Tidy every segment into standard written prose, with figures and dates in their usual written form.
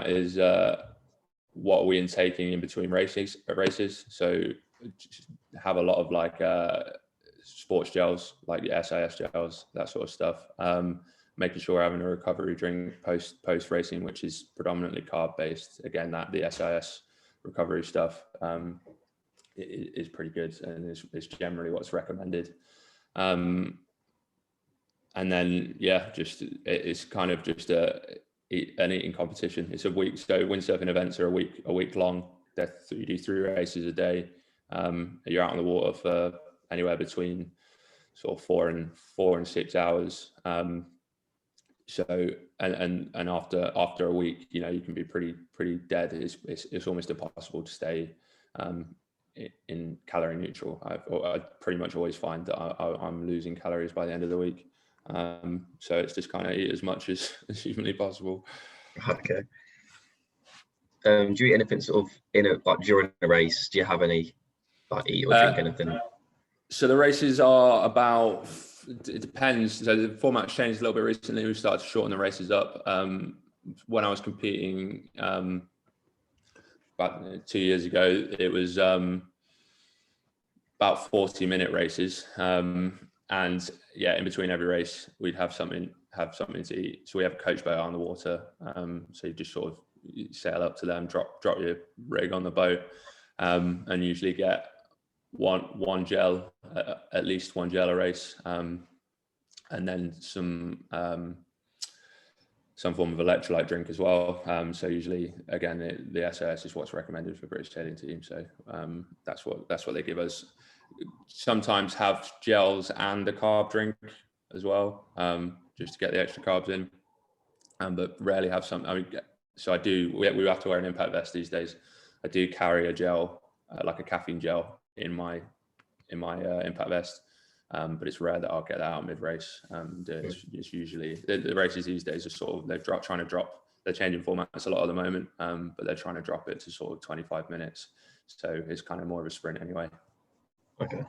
is what are we intaking in between races. So just have a lot of like sports gels, like the SIS gels, that sort of stuff. Making sure we're having a recovery drink post racing, which is predominantly carb based. Again, that the SIS recovery stuff is pretty good and is generally what's recommended. And then it's kind of just an eating competition. It's a week, so windsurfing events are a week long. You do 3 races a day. You're out on the water for anywhere between sort of 4 and 6 hours. So and after a week, you can be pretty dead. It's almost impossible to stay in calorie neutral. I pretty much always find that I'm losing calories by the end of the week. So it's just kind of eat as much as humanly possible. Okay. Do you eat anything sort of like during a race? Do you have any like eat or drink anything? So the races are about. It depends. So the format's changed a little bit recently. We've started to shorten the races up. When I was competing about 2 years ago, it was about 40-minute races. And yeah, in between every race, we'd have something to eat. So we have a coach boat on the water. So you just sort of sail up to them, drop your rig on the boat, and usually get one gel, at least one gel a race, and then some form of electrolyte drink as well. So usually, again, the SIS is what's recommended for British sailing team. So that's what they give us. Sometimes have gels and a carb drink as well, just to get the extra carbs in, but rarely have some. I mean, so I do. We have to wear an impact vest these days. I do carry a gel, like a caffeine gel, in my impact vest, but it's rare that I'll get that out mid-race. It's usually the races these days are sort of they're changing formats a lot at the moment, but they're trying to drop it to sort of 25 minutes, so it's kind of more of a sprint anyway. Okay.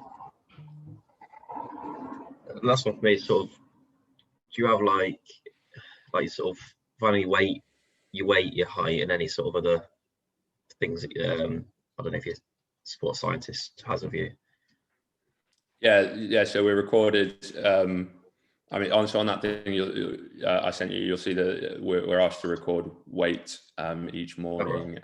Last one for me, sort of, do you have like sort of finally your weight, your height, and any sort of other things that I don't know if your sports scientist has of you? Yeah. So we recorded. I mean, on that thing I sent you, you'll see that we're asked to record weight each morning,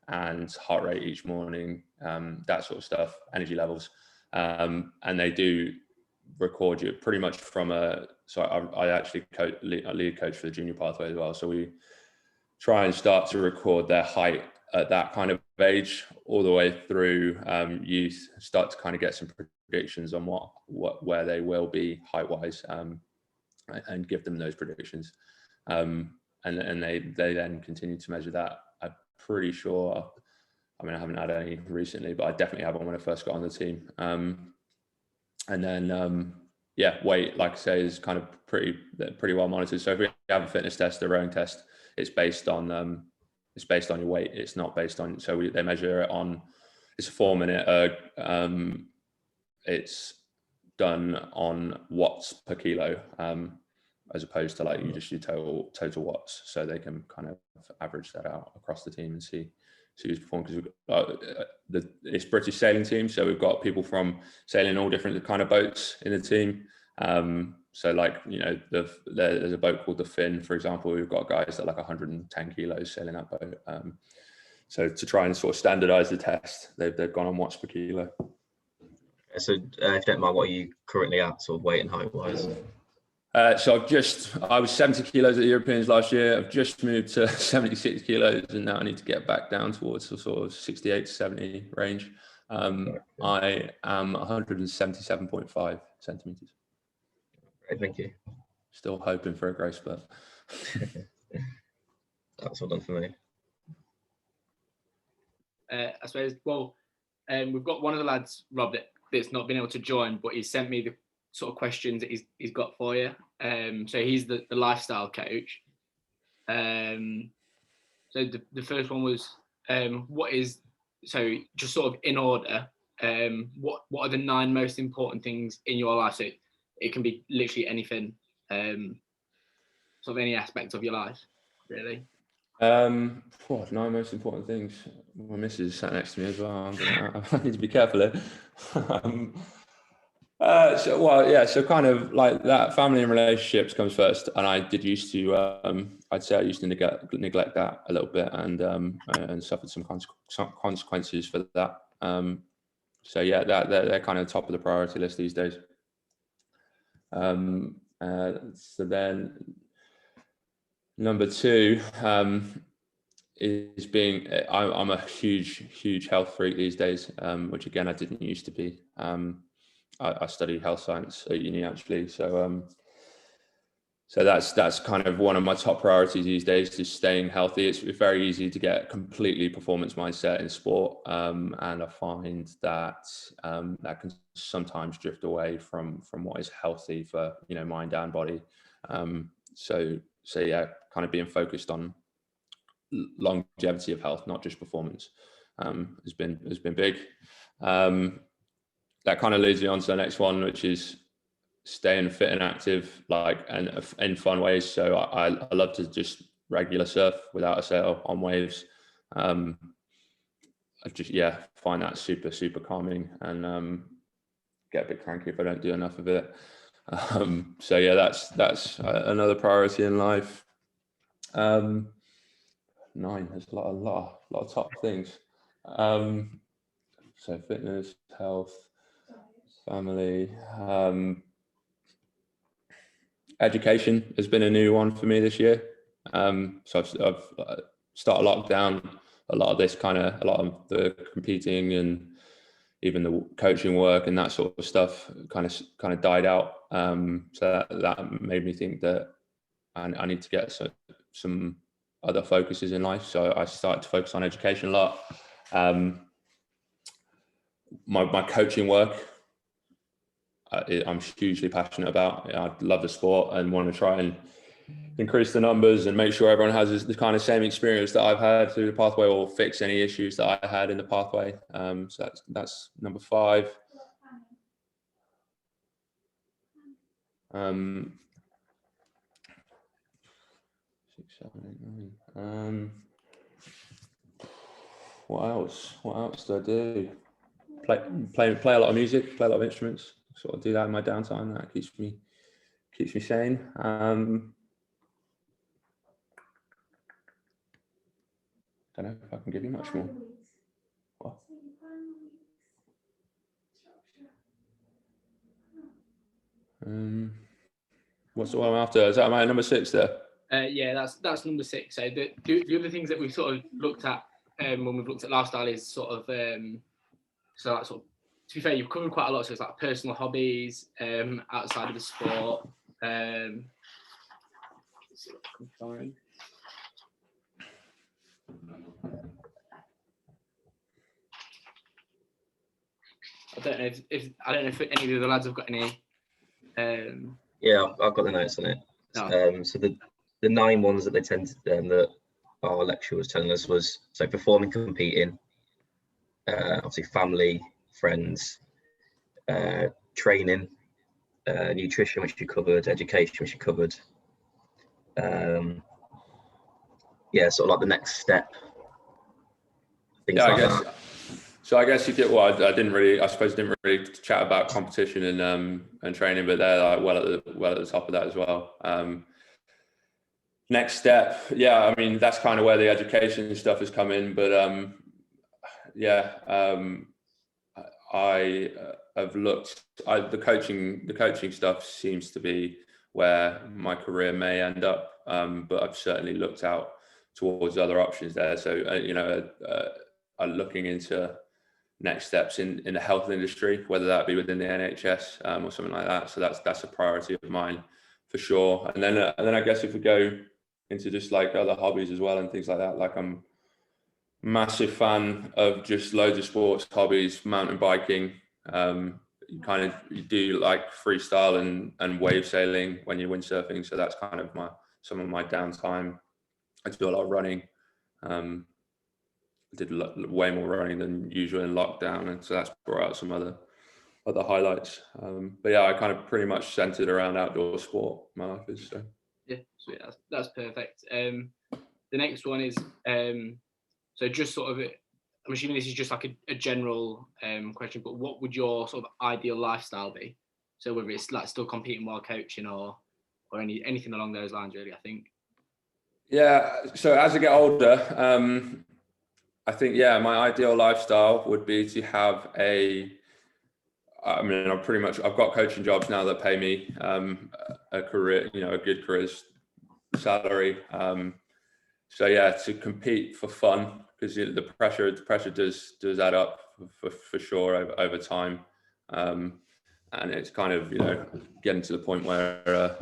and heart rate each morning, that sort of stuff, energy levels, and they do record you pretty much from I actually lead coach for the junior pathway as well. So we try and start to record their height at that kind of age all the way through youth, start to kind of get some predictions on where they will be height wise, and give them those predictions, and they then continue to measure that. I'm pretty sure, I mean, I haven't had any recently, but I definitely had one when I first got on the team. And then weight, like I say, is kind of pretty well monitored. So if we have a fitness test, a rowing test, it's based on your weight. It's not based on, they measure it on, it's a 4-minute, it's done on watts per kilo, as opposed to like you just do total watts. So they can kind of average that out across the team and see who's performing. Because it's British sailing team, so we've got people from sailing all different kind of boats in the team. So like, there's a boat called the Finn, for example. We've got guys that are like 110 kilos sailing that boat. So to try and sort of standardize the test, they've gone on watts per kilo. So if you don't mind, what are you currently at, sort of weight and height wise? So I was 70 kilos at the Europeans last year. I've just moved to 76 kilos, and now I need to get back down towards the sort of 68 to 70 range. I am 177.5 centimeters. Great, thank you. Still hoping for a growth spurt. That's all done for me. I suppose, we've got one of the lads, Rob, that's not been able to join, but he's sent me the sort of questions that he's got for you. So he's the lifestyle coach. So the first one was, so just sort of in order, what are the 9 most important things in your life? So it can be literally anything, sort of any aspect of your life, really. Nine most important things. My missus sat next to me as well. I need to be careful here. So kind of like that, family and relationships comes first, and I did used to, I'd say I used to neglect that a little bit, and suffered some consequences for that. So yeah, they're kind of top of the priority list these days. So then number two is being, I'm a huge health freak these days, which again, I didn't used to be. I studied health science at uni actually. So that's kind of one of my top priorities these days, just staying healthy. It's very easy to get completely performance mindset in sport. And I find that that can sometimes drift away from what is healthy for, mind and body. So yeah, kind of being focused on longevity of health, not just performance, has been big. That kind of leads me on to the next one, which is staying fit and active, and in fun ways. So I love to just regular surf without a sail on waves. I just find that super calming, and get a bit cranky if I don't do enough of it. So yeah, that's another priority in life. 9, there's a lot of top things. So fitness, health, family, education has been a new one for me this year. So I've started lockdown. A lot of the competing and even the coaching work and that sort of stuff kind of died out. So that made me think that I need to get some other focuses in life. So I started to focus on education a lot. My coaching work, I'm hugely passionate about. I love the sport and want to try and increase the numbers and make sure everyone has the kind of same experience that I've had through the pathway, or fix any issues that I had in the pathway. So that's number 5. 6, 7, 8, 9. What else do I do? Play a lot of music, play a lot of instruments. Sort of do that in my downtime. That keeps me sane. Don't know if I can give you much more. What? What's the one I'm after? Is that my number 6 there? Yeah, that's number 6. So the other things that we've sort of looked at when we've looked at lifestyle is sort of to be fair, you've covered quite a lot. So it's like personal hobbies outside of the sport. Let's see what I can find. I don't know if any of the other lads have got any. Yeah, I've got the notes on it. No. So the 9 ones that they tend to, that our lecturer was telling us was, so performing, competing, obviously family, friends, training, nutrition, which you covered, education, which you covered. Yeah, sort of like the next step. I guess. That. So I guess you get. Well, I didn't really chat about competition and training, but they're like well at the top of that as well. Next step, yeah. I mean, that's kind of where the education stuff has come in, but I have looked. The coaching stuff seems to be where my career may end up, but I've certainly looked out towards other options there. So I'm looking into next steps in the health industry, whether that be within the NHS or something like that. So that's a priority of mine for sure. And then I guess if we go into just like other hobbies as well and things like that, like I'm massive fan of just loads of sports hobbies, mountain biking. You do like freestyle and wave sailing when you're windsurfing. So that's kind of some of my downtime. I do a lot of running. I did way more running than usual in lockdown, and so that's brought out some other highlights. But yeah, I kind of pretty much centered around outdoor sport. My life is so. Yeah, sweet. That's perfect. the next one is so just sort of, I'm assuming this is just like a general question, but what would your sort of ideal lifestyle be? So whether it's like still competing while coaching or anything along those lines, really, I think. Yeah. So as I get older, I think, yeah, my ideal lifestyle would be to have I mean, I've got coaching jobs now that pay me a career, a good career salary. So yeah, to compete for fun, because the pressure does add up for sure over time. And it's kind of, getting to the point where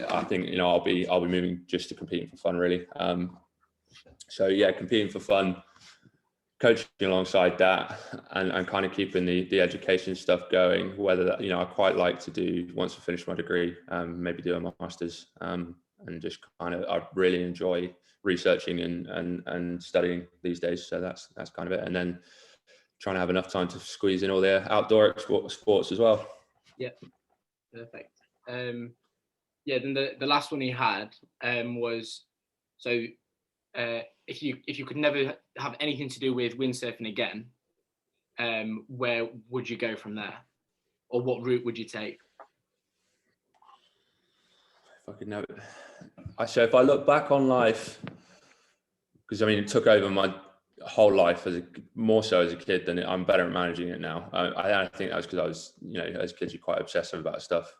I think, I'll be moving just to competing for fun, really. So yeah, competing for fun, coaching alongside that, and kind of keeping the education stuff going. Whether that, I quite like to do, once I finish my degree, maybe do a master's, and just kind of, I really enjoy researching and studying these days. So that's kind of it. And then trying to have enough time to squeeze in all the outdoor sports as well. Yeah, perfect. Yeah, then the last one he had was, so if you could never have anything to do with windsurfing again, where would you go from there, or what route would you take? If I could never, so if I look back on life, because I mean, it took over my whole life more so as a kid than I'm better at managing it now. I think that's because I was, as kids, you're quite obsessive about stuff.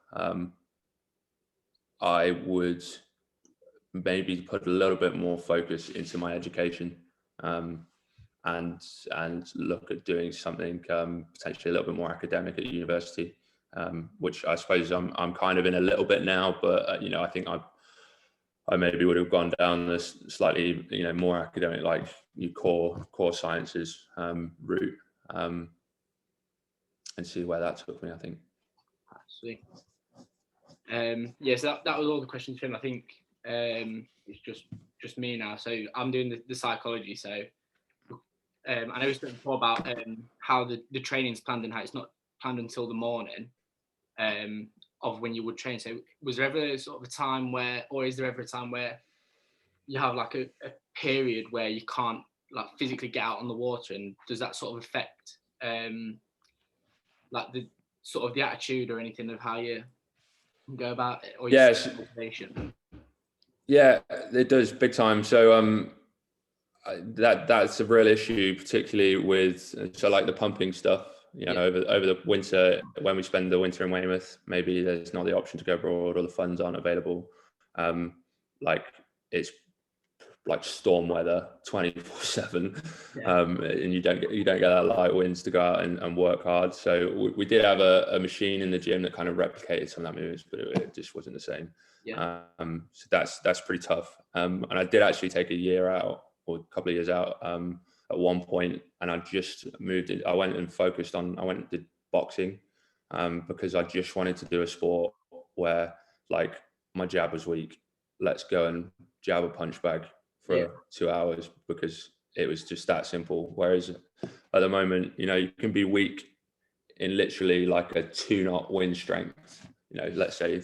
I would maybe put a little bit more focus into my education, and look at doing something potentially a little bit more academic at university, which I suppose I'm kind of in a little bit now, but I think I maybe would have gone down this slightly more academic, like your core sciences route, and see where that took me, I think. Sweet. So that was all the questions for him. I think it's just me now. So I'm doing the psychology. So I know we spoke before about how the training's planned and how it's not planned until the morning of when you would train. So was there ever sort of a time where, or is there ever a time where you have like a period where you can't like physically get out on the water, and does that sort of affect like the sort of the attitude or anything of how you go about it, or your motivation? Yeah, it does, big time. So that's a real issue, particularly with like the pumping stuff. Over the winter, when we spend the winter in Weymouth, maybe there's not the option to go abroad, or the funds aren't available. Like it's like storm weather 24/7, and you don't get that light winds to go out and work hard. So we did have a machine in the gym that kind of replicated some of that movements, but it just wasn't the same. So that's pretty tough. And I did actually take a year out, or a couple of years out, at one point, and I just moved it. I went and did boxing, because I just wanted to do a sport where like my jab was weak. Let's go and jab a punch bag for 2 hours, because it was just that simple. Whereas at the moment, you can be weak in literally like a 2-knot wind strength. Let's say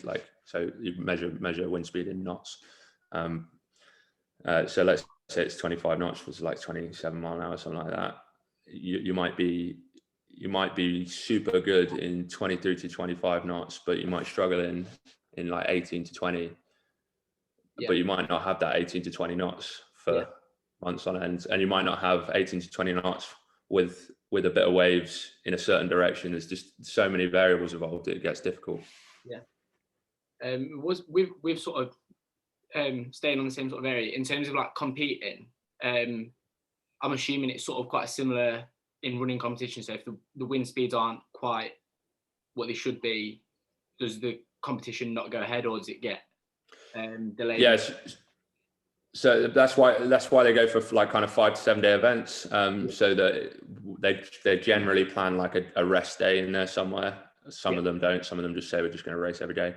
so you measure wind speed in knots. So let's say it's 25 knots, was like 27 mile an hour, something like that. You might be super good in 23 to 25 knots, but you might struggle in like 18 to 20. But you might not have that 18 to 20 knots for months on end, and you might not have 18 to 20 knots with a bit of waves in a certain direction. There's just so many variables involved, it gets difficult. We've sort of staying on the same sort of area in terms of like competing. I'm assuming it's sort of quite similar in running competitions. So if the wind speeds aren't quite what they should be, does the competition not go ahead, or does it get delayed? Yes. So that's why they go for like kind of 5 to 7 day events. So that they generally plan like a rest day in there somewhere. Some of them don't. Some of them just say we're just going to race every day.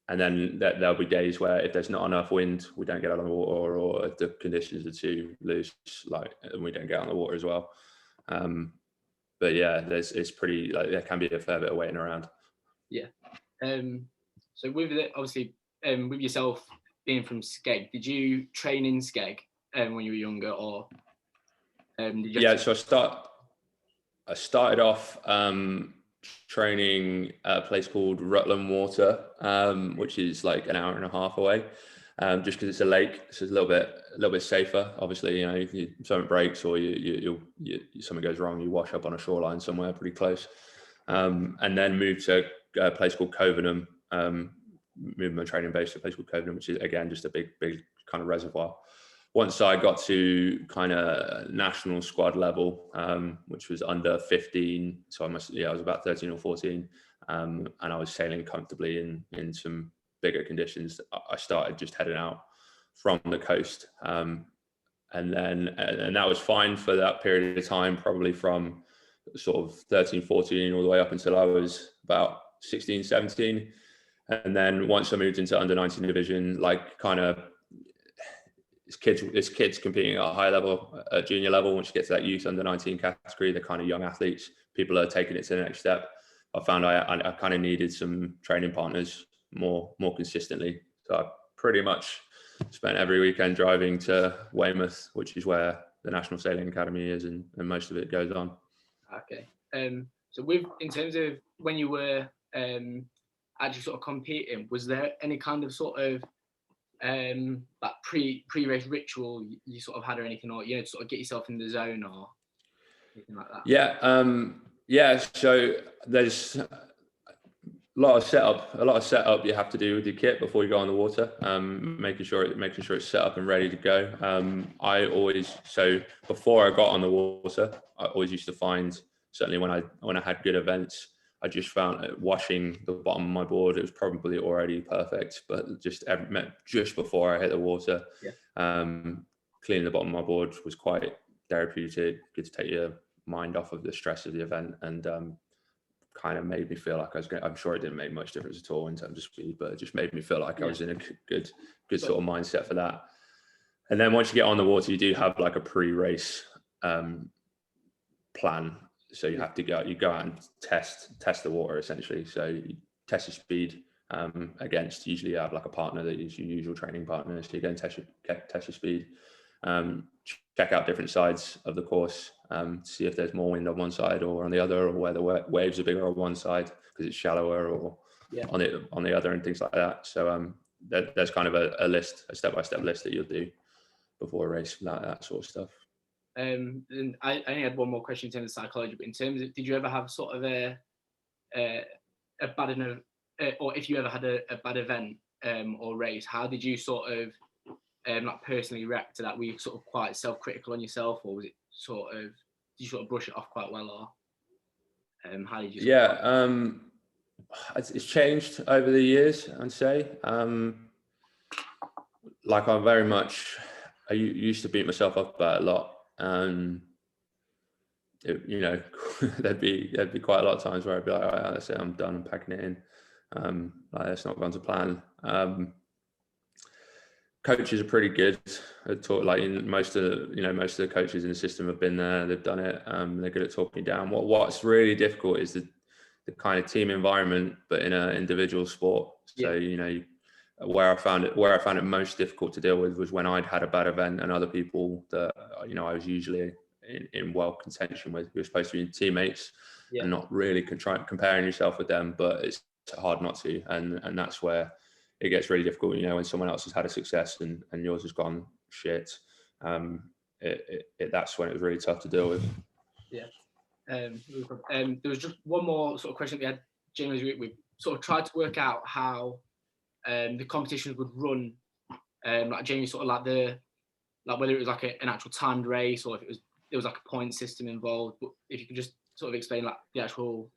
And then there'll be days where if there's not enough wind, we don't get on the water, or if the conditions are too loose, and we don't get on the water as well. But yeah, it's pretty, like, there can be a fair bit of waiting around. So with it, obviously, with yourself, being from Skeg, did you train in Skeg when you were younger, or did you? Yeah, so I started off training at a place called Rutland Water, which is like an hour and a half away. Just because it's a lake, so it's a little bit safer. Obviously, you know, if something breaks or something goes wrong, you wash up on a shoreline somewhere pretty close. And then moved to a place called Covenham. Moved my training base to a place called Covenham, which is again just a big kind of reservoir. Once I got to kind of national squad level, which was under 15, so I was about 13 or 14, and I was sailing comfortably in some bigger conditions. I started just heading out from the coast, and that was fine for that period of time, probably from sort of 13, 14 all the way up until I was about 16, 17. And then once I moved into under 19 division, like kind of it's kids competing at a high level, at junior level. Once you get to that youth under 19 category, they're kind of young athletes. People are taking it to the next step. I found I kind of needed some training partners more consistently. So I pretty much spent every weekend driving to Weymouth, which is where the National Sailing Academy is, and most of it goes on. Okay. So in terms of when you were actually sort of competing, was there any kind of sort of like pre-race ritual you sort of had, or anything, or to sort of get yourself in the zone or anything like that? Yeah. So there's a lot of setup you have to do with your kit before you go on the water, making sure it's set up and ready to go. Before I got on the water, I always used to find, certainly when I had good events, I just found washing the bottom of my board, it was probably already perfect, but just before I hit the water, cleaning the bottom of my board was quite therapeutic, good to take your mind off of the stress of the event, and kind of made me feel like I was going. I'm sure it didn't make much difference at all in terms of speed, but it just made me feel like I was in a good sort of mindset for that. And then once you get on the water, you do have like a pre-race plan. So you have to go out and test the water essentially. So you test your speed against, usually you have like a partner that is your usual training partner. So you go and test your speed, check out different sides of the course, see if there's more wind on one side or on the other, or where the waves are bigger on one side because it's shallower, or on the other, and things like that. So there's kind of a step-by-step list that you'll do before a race, that sort of stuff. And I only had one more question in terms of psychology, but in terms of, did you ever have sort of a bad enough, or if you ever had a bad event or race, how did you sort of like personally react to that? Were you sort of quite self-critical on yourself, or was it did you sort of brush it off quite well, or how did you? It's changed over the years, I'd say. Like I used to beat myself up about it a lot. There'd be quite a lot of times where I'd be like, all right, that's it, I'm done, I'm packing it in. Like, that's not gone to plan. Coaches are pretty good at most of the coaches in the system have been there, they've done it. They're good at talking down. What's really difficult is the kind of team environment, but in an individual sport. So where I found it most difficult to deal with was when I'd had a bad event and other people that I was usually in well contention with, who were supposed to be teammates, and not really comparing yourself with them, but it's hard not to, and that's where it gets really difficult. When someone else has had a success and yours has gone shit, that's when it was really tough to deal with. There was just one more sort of question we had, James. We sort of tried to work out how the competitions would run, like Jamie, sort of like whether it was like an actual timed race, or if there was like a point system involved. But if you could just sort of explain like the actual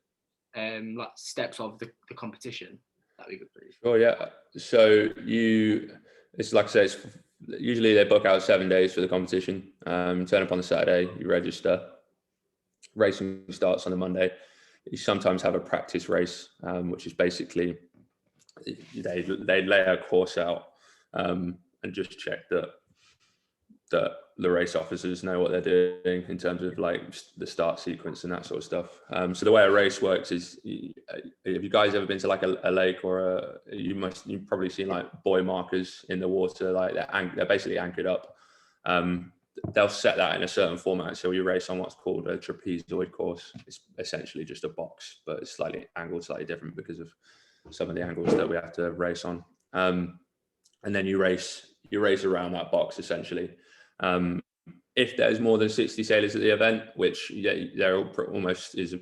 like steps of the competition, that'd be good for you. Sure, yeah. So it's like I say, it's usually they book out 7 days for the competition. Turn up on the Saturday, you register. Racing starts on the Monday. You sometimes have a practice race, which is basically they lay a course out and just check that the race officers know what they're doing in terms of like the start sequence and that sort of stuff. So the way a race works is, have you guys ever been to like a lake or you've probably seen like buoy markers in the water, like they're basically anchored up. They'll set that in a certain format. So you race on what's called a trapezoid course. It's essentially just a box, but it's slightly angled, slightly different because of some of the angles that we have to race on. And then you race around that box essentially. If there's more than 60 sailors at the event, which there almost is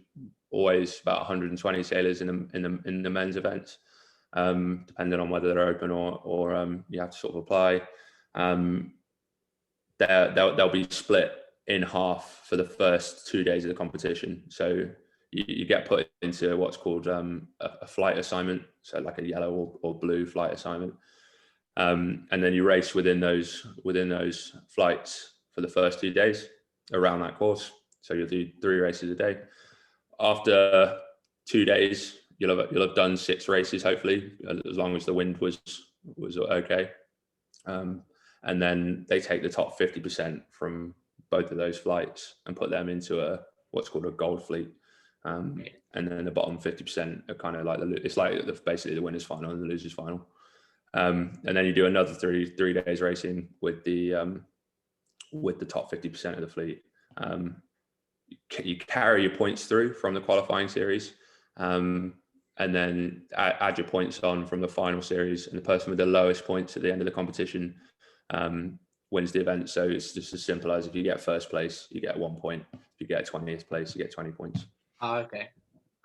always about 120 sailors in the men's events, depending on whether they're open or you have to sort of apply. They'll be split in half for the first 2 days of the competition. So you get put into what's called a flight assignment, so like a yellow or blue flight assignment. And then you race within those flights for the first 2 days around that course. So you'll do 3 races a day. After 2 days, you'll have done 6 races, hopefully, as long as the wind was okay. And then they take the top 50% from both of those flights and put them into what's called a gold fleet. And then the bottom 50% are kind of like it's like basically the winner's final and the loser's final. And then you do another 3 days racing with the top 50% of the fleet. You carry your points through from the qualifying series, and then add your points on from the final series, and the person with the lowest points at the end of the competition wins the event. So it's just as simple as if you get first place, you get 1 point. If you get 20th place, you get 20 points. Oh, okay.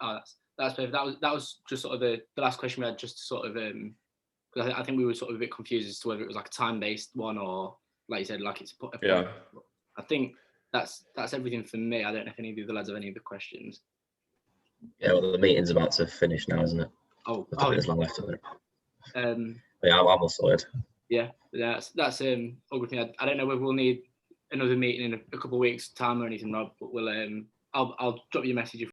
Oh, that's perfect. That was just sort of the last question we had, just to sort of because I think we were sort of a bit confused as to whether it was like a time-based one or, like you said, like it's a yeah. I think that's everything for me. I don't know if any of the other lads have any other questions. Yeah, well, the meeting's about to finish now, isn't it? Oh, there's long left of it. Yeah, I'm all sorted. Yeah, that's all good thing. I don't know whether we'll need another meeting in a couple of weeks' time or anything, Rob, but we'll I'll drop you a message if